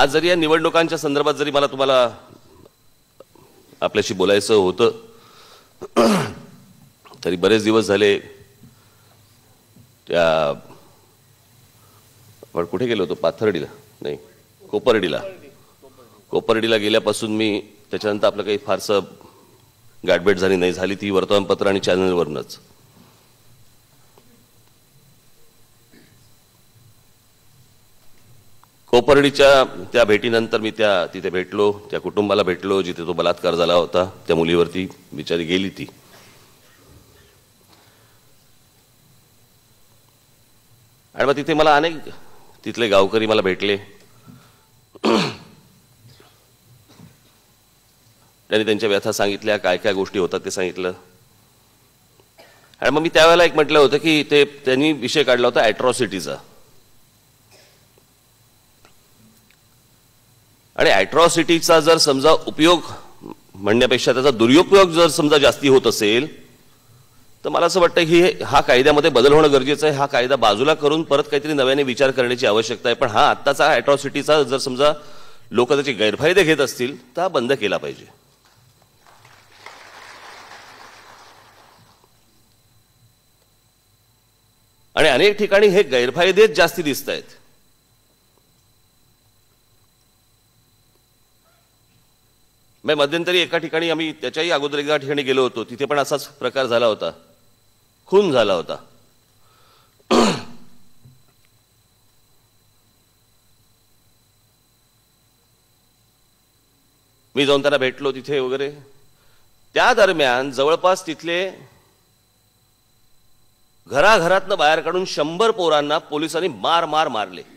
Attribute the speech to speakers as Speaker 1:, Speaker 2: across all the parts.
Speaker 1: आज जरी या निवडणुकांच्या संदर्भात जरी मला तुम्हाला आपल्याशी बोलायचं होतं तरी बरेच दिवस झाले त्या आपण कुठे गेलो होतो पाथर्डीला नाही कोपर्डीला गेल्यापासून मी त्याच्यानंतर आपलं काही फारसं गाठभेट झाली नाही झाली ती वर्तमानपत्र आणि चॅनलवरनच कोपर्डीच्या त्या भेटीनंतर मी तिथे भेटलो त्या कुटुंबाला भेटलो जिथे तो बलात्कार झाला होता त्या मुलीवरती बिचारी गेली ती आणि मग तिथे मला अनेक तिथले गावकरी मला भेटले त्यांनी त्यांच्या व्यथा सांगितल्या काय काय गोष्टी होतात ते सांगितलं आणि मग मी त्यावेळेला एक म्हटलं होतं की त्यांनी विषय काढला होता ॲट्रॉसिटीचा आणि ॲट्रॉसिटीचा जर समजा उपयोग म्हणण्यापेक्षा त्याचा दुरुपयोग जर समजा जास्ती होत असेल तर मला असं वाटतं की हा कायद्यामध्ये बदल होणं गरजेचं आहे हा कायदा बाजूला करून परत काहीतरी नव्याने विचार करण्याची आवश्यकता आहे पण हा आत्ताचा ॲट्रॉसिटीचा जर समजा लोक त्याचे गैरफायदे घेत असतील तर हा बंद केला पाहिजे आणि अनेक ठिकाणी हे गैरफायदेच जास्ती दिसत आहेत मध्यंतरी एका ठिकाणी आम्ही त्याच्याही अगोदर एका ठिकाणी गेलो होतो तिथे पण असाच प्रकार झाला होता खून झाला होता मी जाऊन त्यांना भेटलो तिथे वगैरे त्या दरम्यान जवळपास तिथले घराघरातनं बाहेर काढून 100 पोरांना पोलिसांनी मारले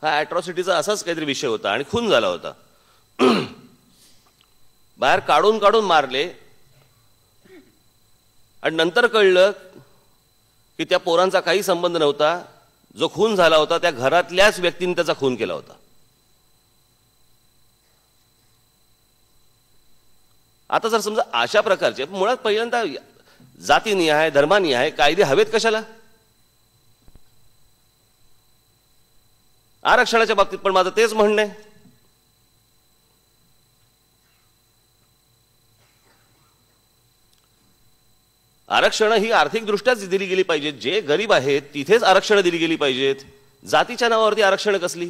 Speaker 1: हा ॲट्रॉसिटीचा असाच काहीतरी विषय होता आणि खून झाला होता बाहेर काढून मारले आणि नंतर कळलं की त्या पोरांचा काही संबंध नव्हता जो खून झाला होता त्या घरातल्याच व्यक्तीने त्याचा खून केला होता आता जर समजा अशा प्रकारचे मुळात पहिल्यांदा जातीनिहाय धर्मानिहाय कायदे हवेत कशाला आरक्षणाच्या बाबतीत पण माझं तेच म्हणणं आहे आरक्षण ही आर्थिकदृष्ट्याच दिली गेली पाहिजेत जे गरीब आहेत तिथेच आरक्षण दिली गेली पाहिजेत जातीच्या नावावरती आरक्षण कसली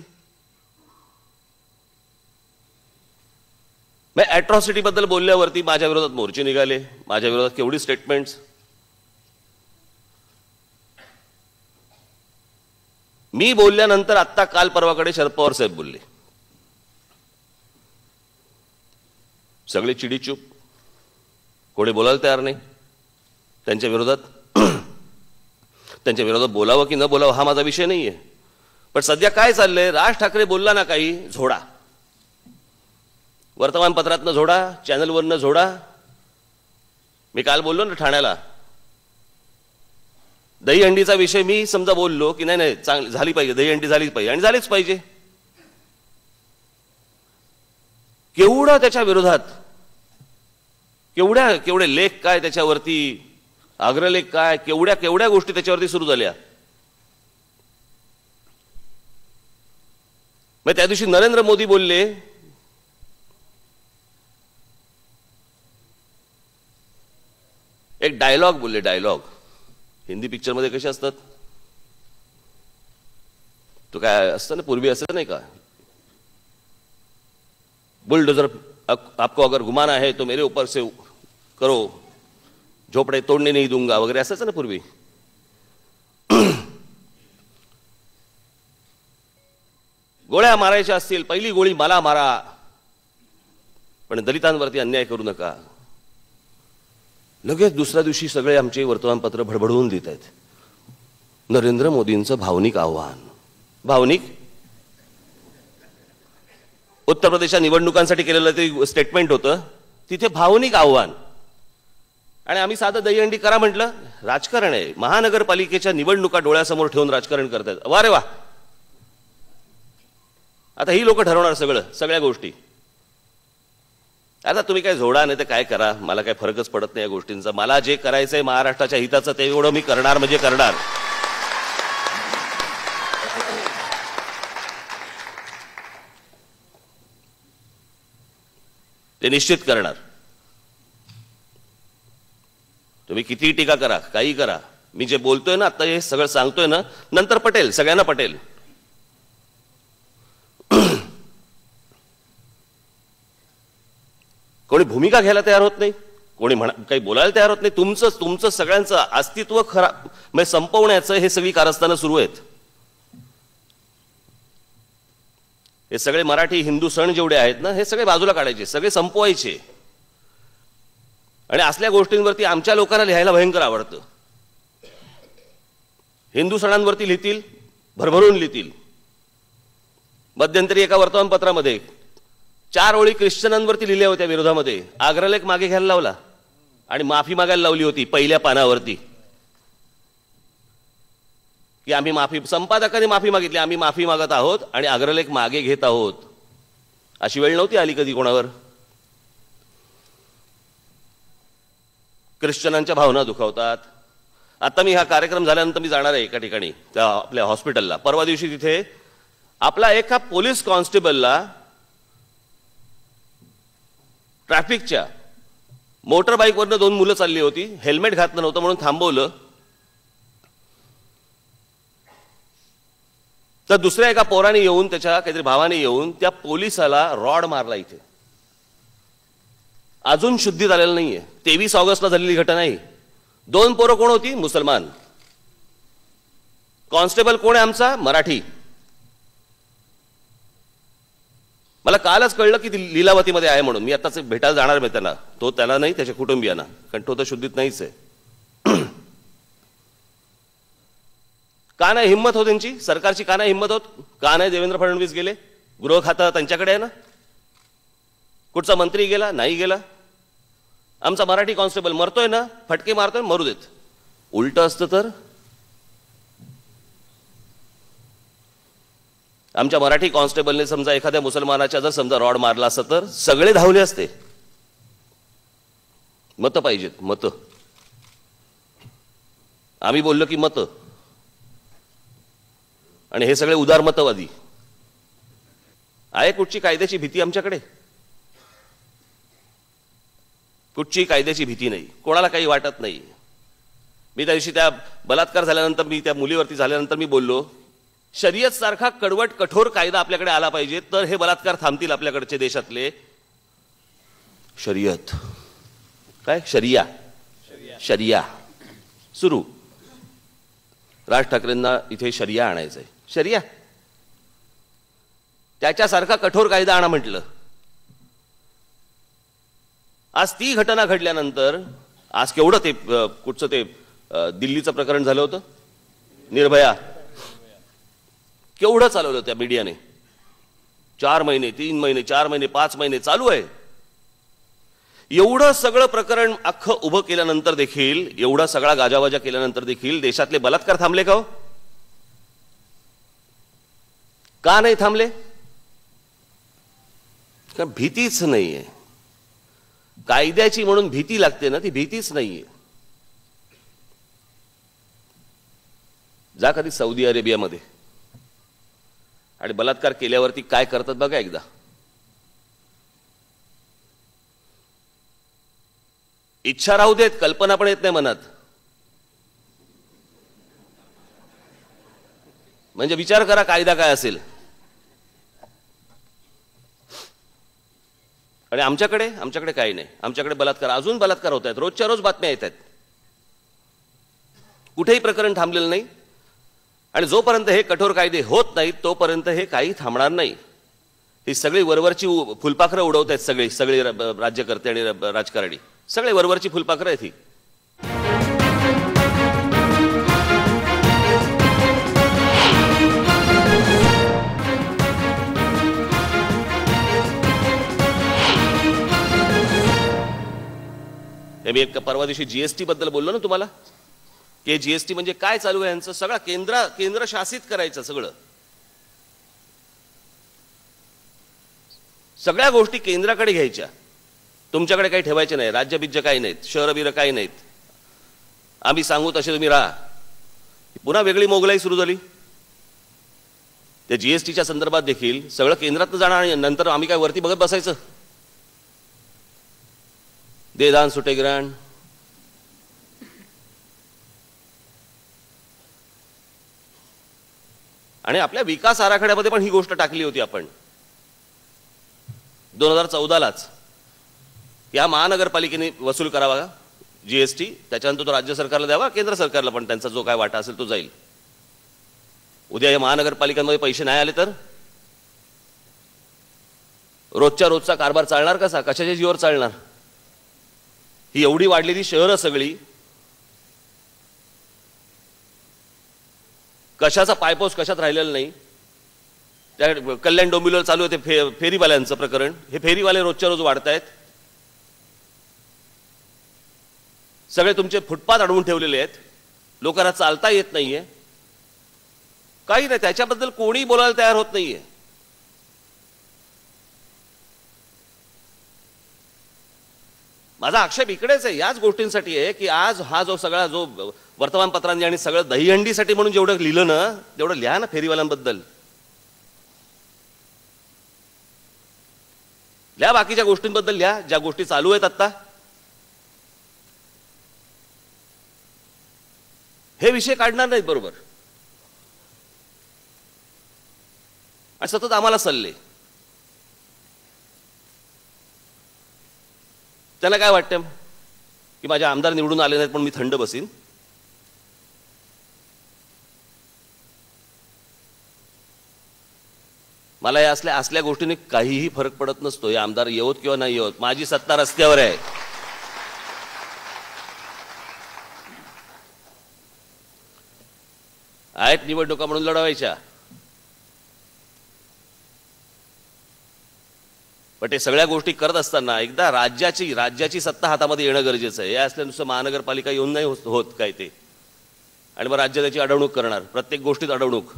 Speaker 1: मग ॲट्रॉसिटी बद्दल बोलल्यावरती माझ्या विरोधात मोर्चे निघाले माझ्या विरोधात केवढी स्टेटमेंट्स मी बोलल्यानंतर आत्ता काल परवाकडे शरद पवार साहेब बोलले सगळे चिडीचूप कोणी बोलायला तयार नाही त्यांच्या विरोधात बोलावं की न बोलावं हा माझा विषय नाहीये पण सध्या काय चाललंय राज ठाकरे बोलला ना काही झोडा वर्तमानपत्रातनं झोडा चॅनलवरनं झोडा मी काल बोललो ना ठाण्याला दहीहंडीचा विषय मी समजा बोललो की नाही चांगली झाली पाहिजे दहीहंडी झालीच पाहिजे आणि झालीच पाहिजे केवढा त्याच्या विरोधात केवढे लेख काय त्याच्यावरती अग्रलेख काय केवढ्या गोष्टी त्याच्यावरती सुरू झाल्या मग त्या दिवशी नरेंद्र मोदी बोलले एक डायलॉग बोलले डायलॉग हिंदी पिक्चर मध्ये कसे असतात तो काय असतं ना पूर्वी असं नाही का बुलडोजर आपको अगर घुमाना है तो मेरे ऊपर से करो झोपड़े तोड़ने नहीं दूंगा वगैरे असायचं ना पूर्वी गोळ्या मारायच्या असतील पहिली गोळी मला मारा पण दलितांवरती अन्याय करू नका लगेच दुसऱ्या दिवशी सगळे आमचे वर्तमानपत्र भडभडवून देत आहेत नरेंद्र मोदींचं भावनिक आव्हान भावनिक उत्तर प्रदेशच्या निवडणुकांसाठी केलेलं ते स्टेटमेंट होतं तिथे भावनिक आव्हान आणि आम्ही साधं दहीहंडी करा म्हटलं राजकारण आहे महानगरपालिकेच्या निवडणुका डोळ्यासमोर ठेवून राजकारण करतात वा रे वा आता ही लोक ठरवणार सगळ्या गोष्टी आता तुम्ही काय झोडा नाही तर काय करा मला काय फरकच पडत नाही या गोष्टींचा मला जे करायचंय महाराष्ट्राच्या हिताचं ते एवढं मी करणार म्हणजे करणार ते निश्चित करणार. तुम्ही किती टीका करा, काही करा, मी जे बोलतोय ना आता, हे सगळं सांगतोय ना, नंतर पटेल, सगळ्यांना पटेल. कोणी भूमिका घ्यायला तयार होत नाही, कोणी काही बोलायला तयार होत नाही. तुमचं सगळ्यांचं अस्तित्व खराब म्हणजे संपवण्याचं हे सगळी कारस्थानं सुरू आहेत. हे सगळे मराठी हिंदू सण जेवढे आहेत ना, हे सगळे बाजूला काढायचे, सगळे संपवायचे. आणि असल्या गोष्टींवरती आमच्या लोकांना लिहायला भयंकर आवडतं. हिंदू सणांवरती लिहितील, भरभरून लिहितील. मध्यंतरी एका वर्तमानपत्रामध्ये 4 ओळी ख्रिश्चनांवरती लिहिल्या होत्या विरोधामध्ये. आग्रलेख मागे घ्यायला लावला आणि माफी मागायला लावली होती पहिल्या पानावरती, की आम्ही माफी, संपादकाने माफी मागितली, आम्ही माफी मागत आहोत आणि अग्रलेख मागे घेत आहोत. अशी वेळ नव्हती आली कधी कोणावर. ख्रिश्चनांच्या भावना दुखावतात. आता मी हा कार्यक्रम झाल्यानंतर मी जाणार आहे एका ठिकाणी, त्या आपल्या हॉस्पिटलला. परवा दिवशी तिथे आपला एका पोलीस कॉन्स्टेबलला ट्रॅफिकच्या मोटर बाईकवरनं 2 मुलं चालली होती, हेल्मेट घातलं नव्हतं म्हणून थांबवलं. तर दुसऱ्या एका पोराने येऊन, त्याच्या काहीतरी भावाने येऊन त्या पोलिसाला रॉड मारला इथे. अजून शुद्धीत आलेलं नाहीये. 23 ऑगस्टला झालेली घटना आहे. 2 पोरं कोण होती? मुसलमान. कॉन्स्टेबल कोण आहे आमचा? मराठी. मला कालच कळलं की लीलावतीमध्ये आहे म्हणून. मी आताच भेटायला जाणार आहे त्यांना, त्याला नाही, त्याच्या कुटुंबियांना, कारण तो तर शुद्धीत नाहीच आहे. का नाही हिंमत हो त्यांची, सरकारची का नाही हिंमत होत? का नाही देवेंद्र फडणवीस गेले? गृह खातं त्यांच्याकडे आहे ना. कुठचा मंत्री गेला? नाही गेला. आमचा मराठी कॉन्स्टेबल मरतोय ना, फटके मारतोय, मरू देत. उलट असतं तर आमच्या मराठी कॉन्स्टेबलने समजा एखाद्या मुसलमानाच्या जर समजा रॉड मारला असतं तर सगळे धावले असते. मतं पाहिजेत, मतं. आम्ही बोललो की मतं, आणि हे सगळे उदारमतवादी आहे. कुठची कायद्याची भीती आमच्याकडे? कुठची कायद्याची भीती नाही, कोणाला काही वाटत नाही. मी त्या दिवशी त्या बलात्कार झाल्यानंतर, मी त्या मुलीवरती झाल्यानंतर मी बोललो, शरीयत सारखा कडवट कठोर कायदा आपल्याकडे आला पाहिजे तर हे बलात्कार थांबतील आपल्याकडचे देशातले. शरीयत काय? शरिया सुरू. राज ठाकरेंना इथे शरिया आणायचंय. शरिया, त्याच्यासारखा कठोर कायदा आणा म्हटलं. आज ती घटना घडल्यानंतर, आज केवढं ते कुठचं ते दिल्लीचं प्रकरण झालं होतं, निर्भया, केवढं चालवलं त्या मीडियाने. 4 महिने, 3 महिने, 4 महिने, 5 महिने चालू आहे. एवढं सगळं प्रकरण अख्खं उभं केल्यानंतर देखील, एवढा सगळा गाजावाजा केल्यानंतर देखील देशातले बलात्कार थांबले का हो? का नाही थांबले? का भीतीच नाहीये. कायद्याची म्हणून भीती लागते ना, ती भीतीच नाहीये. जा कधी सौदी अरेबियामध्ये आणि बलात्कार केल्यावरती काय करतात बघा एकदा. इच्छा राहू देत, कल्पना पण येत नाही मनात. म्हणजे विचार करा कायदा काय असेल. आणि आमच्याकडे काही नाही. आमच्याकडे बलात्कार, अजून बलात्कार होत आहेत, रोजच्या रोज बातम्या येत आहेत. कुठेही प्रकरण थांबलेलं नाही. आणि जोपर्यंत हे कठोर कायदे होत नाहीत तोपर्यंत हे काही थांबणार नाही. ही सगळी वरवरची फुलपाखरं उडवत आहेत, सगळे राज्यकर्ते आणि राजकारणी, सगळे वरवरची फुलपाखरं आहेत ही. मी एक परवा दिवशी जीएसटी बद्दल बोललो ना तुम्हाला, की जीएसटी म्हणजे काय चालू आहे यांचं, सगळं केंद्र शासित करायचं. सगळ्या गोष्टी केंद्राकडे घ्यायच्या, तुमच्याकडे काही ठेवायचे नाही. राज्यबिज्य काही नाहीत, शहरबिर काही नाहीत. आम्ही सांगू तसे तुम्ही राहा. पुन्हा वेगळी मोगलाई सुरू झाली. त्या जीएसटीच्या संदर्भात देखील सगळं केंद्रात जाणार आणि नंतर आम्ही काय वरती बघत बसायचं. दे दान सुटे ग्रांड, आणि आपल्या विकास आराखड्यामध्ये पण ही गोष्ट टाकली होती आपण 2014लाच. या महानगरपालिकेने वसूल करावा जीएसटी, त्याच्यानंतर तो राज्य सरकारला द्यावा, केंद्र सरकारला पण त्यांचा जो काय वाटा असेल तो जाईल. उद्या या महानगरपालिकांमध्ये पैसे नाही आले तर रोजचा कारभार चालणार कसा? कशाच्या जीवावर चालणार? ही एवढी वाढलेली शहरं सगळी कशाचा पायपोस कशात राहिलेला नाही. त्या कल्याण डोंबिवलीवर चालू होते फेरीवाल्यांचं प्रकरण. हे फेरीवाले रोजच्या रोज वाढतायत. सगळे तुमचे फुटपाथ अडवून ठेवलेले आहेत. लोकांना चालता येत नाहीये. काही नाही, त्याच्याबद्दल कोणी बोलायला तयार होत नाहीये. माझा आक्षेप इकडेच आहे, याच गोष्टींसाठी आहे की आज हा जो सगळा जो वर्तमानपत्रांनी आणि सगळं दहीहंडीसाठी म्हणून जेवढं लिहिलं ना तेवढं लिहा ना फेरीवाल्यांबद्दल. लिहा बाकीच्या गोष्टींबद्दल लिहा, ज्या गोष्टी चालू आहेत आता. हे विषय काढणार नाहीत बरोबर. आणि सतत आम्हाला सल्ले. त्यांना काय वाटतं की माझे आमदार निवडून आले नाहीत पण मी थंड बसीन? मला या असल्या गोष्टींनी काहीही फरक पडत नसतो. हे आमदार येवत किंवा नाही येवत, माझी सत्ता रस्त्यावर आहे. आहेत निवडणुका म्हणून लढवायच्या, पण ते सगळ्या गोष्टी करत असताना एकदा राज्याची सत्ता हातामध्ये येणं गरजेचं आहे. हे असल्यानुसार महानगरपालिका येऊन नाही होत काय ते, आणि मग राज्य त्याची अडवणूक करणार, प्रत्येक गोष्टीत अडवणूक.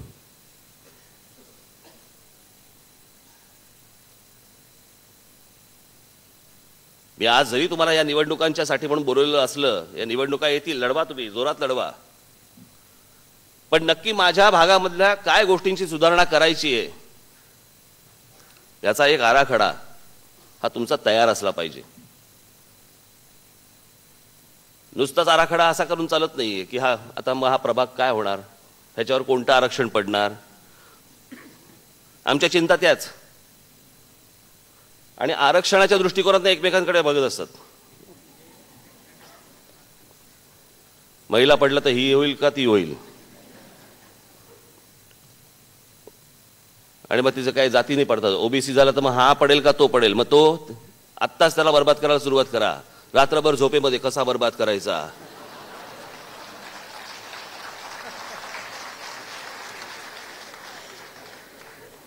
Speaker 1: मी आज जरी तुम्हाला या निवडणुकांच्या साठी म्हणून बोलवलेलं असलं, या निवडणुका येतील, लढवा, तुम्ही जोरात लढवा, पण नक्की माझ्या भागामधल्या काय गोष्टींची सुधारणा करायची आहे याचा एक आराखडा हा तुमचा तयार असला पाहिजे. नुसताच आराखडा असा करून चालत नाहीये की आता मग हा प्रभाग काय होणार, ह्याच्यावर कोणतं आरक्षण पडणार. आमच्या चिंता त्याच, आणि आरक्षणाच्या दृष्टिकोनातून एकमेकांकडे बघत असतात. महिला पडलं तर ही होईल का ती होईल, आणि मग तिचं काही जाती नाही पडतात. ओबीसी झाला तर मग हा पडेल का तो पडेल. मग तो आत्ताच त्याला बर्बाद करायला सुरुवात करा. रात्रभर झोपेमध्ये कसा बर्बाद करायचा.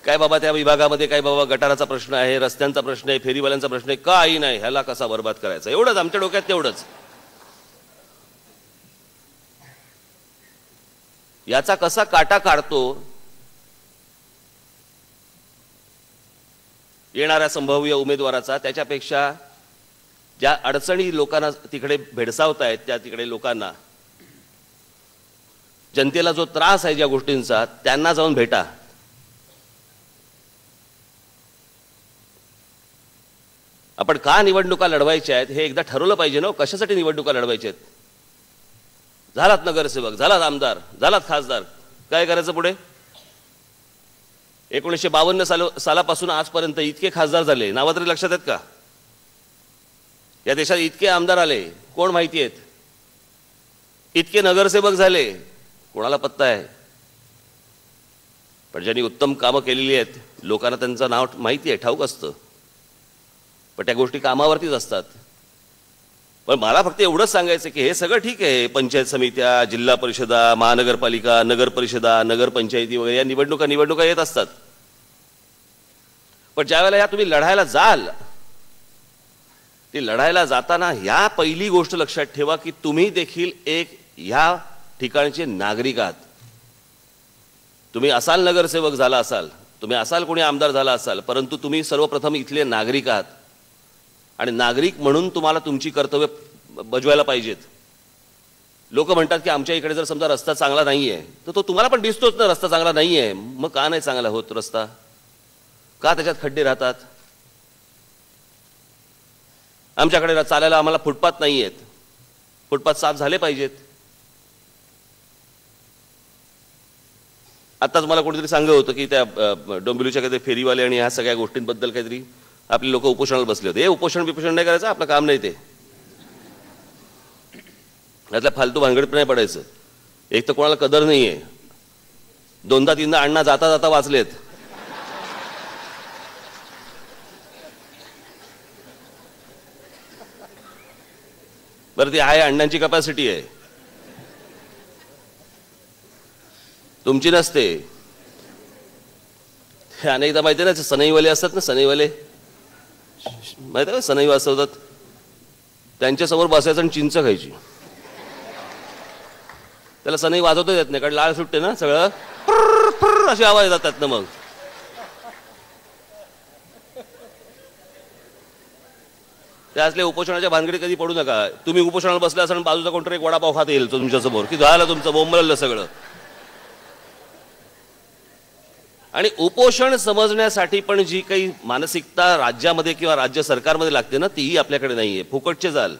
Speaker 1: काय बाबा त्या विभागामध्ये काय बाबा गटाराचा प्रश्न आहे, रस्त्यांचा प्रश्न आहे, फेरीवाल्यांचा प्रश्न आहे, काही नाही, ह्याला कसा बर्बाद करायचा. एवढंच आमच्या डोक्यात, तेवढंच. याचा कसा काटा काढतो येणाऱ्या संभाव्य उमेदवाराचा, त्याच्यापेक्षा ज्या अडचणी लोकांना तिकडे भेडसावत आहेत, त्या तिकडे लोकांना, जनतेला जो त्रास आहे ज्या गोष्टींचा, त्यांना जाऊन भेटा. आपण का निवडणुका लढवायच्या आहेत हे एकदा ठरवलं पाहिजे ना. कशासाठी निवडणुका लढवायच्या आहेत? झालात नगरसेवक, झालात आमदार, झालात खासदार, काय करायचं पुढे? 1952 सालापासून आजपर्यंत इतके खासदार झाले, नावं तरी लक्षात आहेत का? या देशात इतके आमदार आले, कोण माहिती आहेत? इतके नगरसेवक झाले, कोणाला पत्ता आहे? पण ज्यांनी उत्तम कामं केलेली आहेत, लोकांना त्यांचं नाव माहिती आहे, ठाऊक असतं, पण त्या गोष्टी कामावरतीच असतात. पण मला फक्त एवढंच सांगायचं की हे सगळं ठीक आहे, पंचायत समित्या, जिल्हा परिषदा, महानगरपालिका, नगर परिषदा, नगरपंचायती वगैरे या निवडणुका येत असतात. पण ज्यावेळेला या तुम्ही लढायला जाल, ती लढायला जाताना ह्या पहिली गोष्ट लक्षात ठेवा की तुम्ही देखील एक ह्या ठिकाणचे नागरिक आहात. तुम्ही असाल नगरसेवक झाला असाल, तुम्ही असाल कोणी आमदार झाला असाल, परंतु तुम्ही सर्वप्रथम इथले नागरिक आहात, आणि नागरिक म्हणून तुम्हाला तुमची कर्तव्य बजवायला पाहिजेत. लोक म्हणतात की आमच्या इकडे जर समजा रस्ता चांगला नाहीये, तर तो तुम्हाला पण दिसतोच ना रस्ता चांगला नाहीये. मग का नाही चांगला होत रस्ता? का त्याच्यात खड्डे राहतात? आमच्याकडे चालायला आम्हाला फुटपाथ नाही आहेत, फुटपाथ साफ झाले पाहिजेत. आताच मला कोणीतरी सांगत होतं की त्या डोंबिवलीच्या काहीतरी फेरीवाले आणि ह्या सगळ्या गोष्टींबद्दल काहीतरी आपले लोक उपोषणाला बसले होते. हे उपोषण नाही करायचं, आपलं काम नाही ते. यातल्या फालतू भानगडीत नाही पडायचं. एक तर कोणाला कदर नाहीये, दोनदा तीनदा अण्णा जाता जाता वाचलेत. बरं ती आहे, अण्णांची कपॅसिटी आहे, तुमची नसते. हे अनेकदा माहिती आहे ना, सनईवाले असतात ना, सनईवाले माहिती आहे, सनई वाजवतात, त्यांच्यासमोर बसायचं आणि चिंच खायची. त्याला सनई वाजवता येत नाही कारण लाळ सुटते ना, सगळं असे आवाज येतात त्यातनं. मग त्या असले उपोषणाच्या भानगडी कधी पडू नका. तुम्ही उपोषणाला बसला असाल बाजूचा कोणतरी एक वडापाव खात येईल तुमच्या समोर की झालं तुमचं बोंबललं सगळं. आणि उपोषण समजण्यासाठी पण जी काही मानसिकता राज्यामध्ये किंवा राज्य सरकारमध्ये लागते ना, तीही आपल्याकडे नाहीये. फुकटचे जाल.